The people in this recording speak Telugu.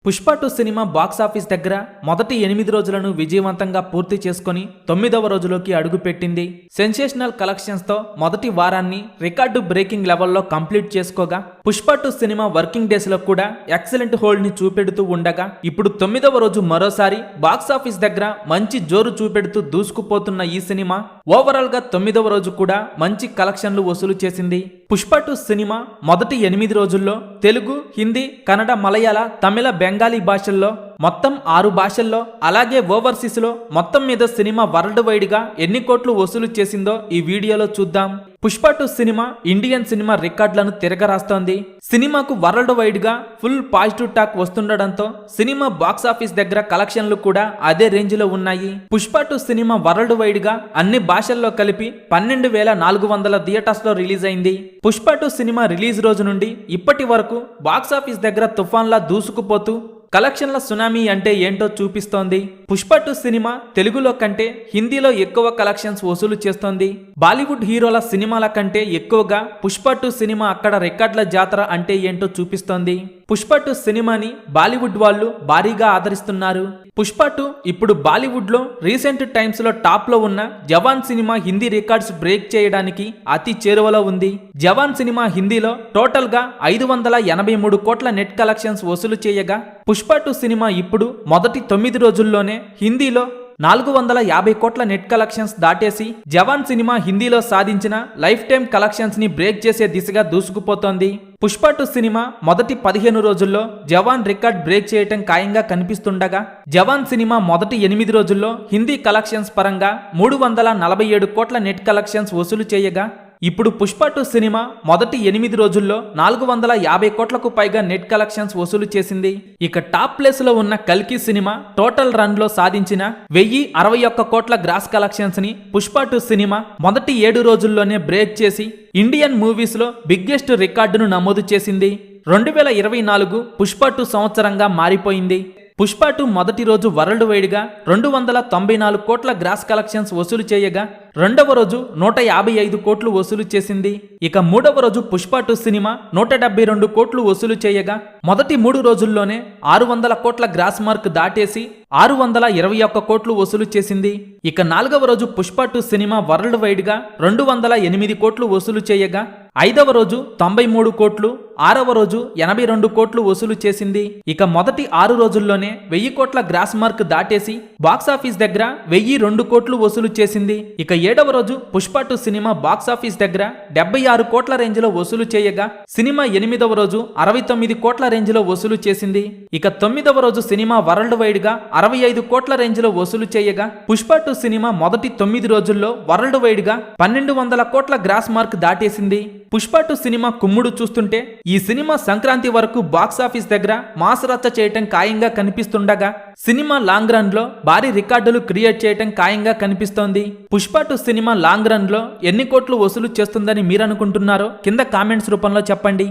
పుష్ప 2 సినిమా బాక్సాఫీస్ దగ్గర మొదటి 8 రోజులను విజయవంతంగా పూర్తి చేసుకుని 9వ రోజులోకి అడుగుపెట్టింది. సెన్సేషనల్ కలెక్షన్స్ తో మొదటి వారాన్ని రికార్డు బ్రేకింగ్ లెవెల్లో కంప్లీట్ చేసుకోగా పుష్ప 2 సినిమా వర్కింగ్ డేస్ లో కూడా ఎక్సలెంట్ హోల్డ్ ని చూపెడుతూ ఉండగా ఇప్పుడు 9వ రోజు మరోసారి బాక్సాఫీస్ దగ్గర మంచి జోరు చూపెడుతూ దూసుకుపోతున్న ఈ సినిమా ఓవరాల్ గా 9వ రోజు కూడా మంచి కలెక్షన్లు వసూలు చేసింది. పుష్ప 2 సినిమా మొదటి 8 రోజుల్లో తెలుగు, హిందీ, కన్నడ, మలయాళ, తమిళ, బెంగాలీ భాషల్లో మొత్తం 6 భాషల్లో అలాగే ఓవర్సీస్ లో మొత్తం మీద సినిమా వరల్డ్ వైడ్ గా ఎన్ని కోట్లు వసూలు చేసిందో ఈ వీడియోలో చూద్దాం. పుష్ప 2 సినిమా ఇండియన్ సినిమా రికార్డులను తిరగరాస్తోంది. సినిమాకు వరల్డ్ వైడ్ గా ఫుల్ పాజిటివ్ టాక్ వస్తుండడంతో సినిమా బాక్సాఫీస్ దగ్గర కలెక్షన్లు కూడా అదే రేంజ్ లో ఉన్నాయి. పుష్ప 2 సినిమా వరల్డ్ వైడ్ గా అన్ని భాషల్లో కలిపి 12,400 థియేటర్స్ లో రిలీజ్ అయింది. పుష్ప 2 సినిమా రిలీజ్ రోజు నుండి ఇప్పటి వరకు బాక్సాఫీస్ దగ్గర తుఫాన్లా దూసుకుపోతూ కలెక్షన్ల సునామీ అంటే ఏంటో చూపిస్తోంది. పుష్ప 2 సినిమా తెలుగులో కంటే హిందీలో ఎక్కువ కలెక్షన్స్ వసూలు చేస్తోంది. బాలీవుడ్ హీరోల సినిమాల కంటే ఎక్కువగా పుష్ప 2 సినిమా అక్కడ రికార్డుల జాతర అంటే ఏంటో చూపిస్తోంది. పుష్ప 2 సినిమాని బాలీవుడ్ వాళ్ళు భారీగా ఆదరిస్తున్నారు. పుష్ప 2 ఇప్పుడు బాలీవుడ్ లో రీసెంట్ టైమ్స్ లో టాప్ లో ఉన్న జవాన్ సినిమా హిందీ రికార్డ్స్ బ్రేక్ చేయడానికి అతి చేరువలో ఉంది. జవాన్ సినిమా హిందీలో టోటల్ గా 583 కోట్ల నెట్ కలెక్షన్స్ వసూలు చేయగా పుష్ప 2 సినిమా ఇప్పుడు మొదటి 9 రోజుల్లోనే హిందీలో 450 కోట్ల నెట్ కలెక్షన్స్ దాటేసి జవాన్ సినిమా హిందీలో సాధించిన లైఫ్ టైం కలెక్షన్స్ ని బ్రేక్ చేసే దిశగా దూసుకుపోతోంది. పుష్ప 2 సినిమా మొదటి 15 రోజుల్లో జవాన్ రికార్డ్ బ్రేక్ చేయటం ఖాయంగా కనిపిస్తుండగా జవాన్ సినిమా మొదటి 8 రోజుల్లో హిందీ కలెక్షన్స్ పరంగా 347 కోట్ల నెట్ కలెక్షన్స్ వసూలు చేయగా ఇప్పుడు పుష్ప 2 సినిమా మొదటి 8 రోజుల్లో 450 కోట్లకు పైగా నెట్ కలెక్షన్స్ వసూలు చేసింది. ఇక టాప్ ప్లేస్ లో ఉన్న కల్కి సినిమా టోటల్ రన్ లో సాధించిన 1061 కోట్ల గ్రాస్ కలెక్షన్స్ ని పుష్ప 2 సినిమా మొదటి 7 రోజుల్లోనే బ్రేక్ చేసి ఇండియన్ మూవీస్ లో బిగ్గెస్ట్ రికార్డును నమోదు చేసింది. 2024 పుష్ప 2 సంవత్సరంగా మారిపోయింది. పుష్ప 2 మొదటి రోజు వరల్డ్ వైడ్ గా 294 కోట్ల గ్రాస్ కలెక్షన్స్ వసూలు చేయగా రెండవ రోజు 155 కోట్లు వసూలు చేసింది. ఇక మూడవ రోజు పుష్ప 2 సినిమా 172 కోట్లు వసూలు చేయగా మొదటి 3 రోజుల్లోనే 600 కోట్ల గ్రాస్ మార్క్ దాటేసి 621 కోట్లు వసూలు చేసింది. ఇక నాలుగవ రోజు పుష్ప 2 సినిమా వరల్డ్ వైడ్ గా 208 కోట్లు వసూలు చేయగా ఐదవ రోజు 93 కోట్లు, 6వ రోజు 82 కోట్లు వసూలు చేసింది. ఇక మొదటి 6 రోజుల్లోనే 1000 కోట్ల గ్రాస్ మార్క్ దాటేసి బాక్సాఫీస్ దగ్గర 1002 కోట్లు వసూలు చేసింది. ఇక 7వ రోజు పుష్ప 2 సినిమా బాక్సాఫీస్ దగ్గర 76 కోట్ల రేంజ్ లో వసూలు చేయగా సినిమా 8వ రోజు 69 కోట్ల రేంజ్ లో వసూలు చేసింది. ఇక 9వ రోజు సినిమా వరల్డ్ వైడ్ గా 65 కోట్ల రేంజ్ లో వసూలు చేయగా పుష్ప 2 సినిమా మొదటి 9 రోజుల్లో వరల్డ్ వైడ్ గా 1200 కోట్ల గ్రాస్ మార్క్ దాటేసింది. పుష్ప 2 సినిమా కుమ్ముడు చూస్తుంటే ఈ సినిమా సంక్రాంతి వరకు బాక్సాఫీస్ దగ్గర మాస్ రచ్చ చేయటం ఖాయంగా కనిపిస్తుండగా సినిమా లాంగ్ రన్ లో భారీ రికార్డులు క్రియేట్ చేయటం ఖాయంగా కనిపిస్తోంది. పుష్ప 2 సినిమా లాంగ్ రన్ లో ఎన్ని కోట్లు వసూలు చేస్తుందని మీరనుకుంటున్నారో కింద కామెంట్స్ రూపంలో చెప్పండి.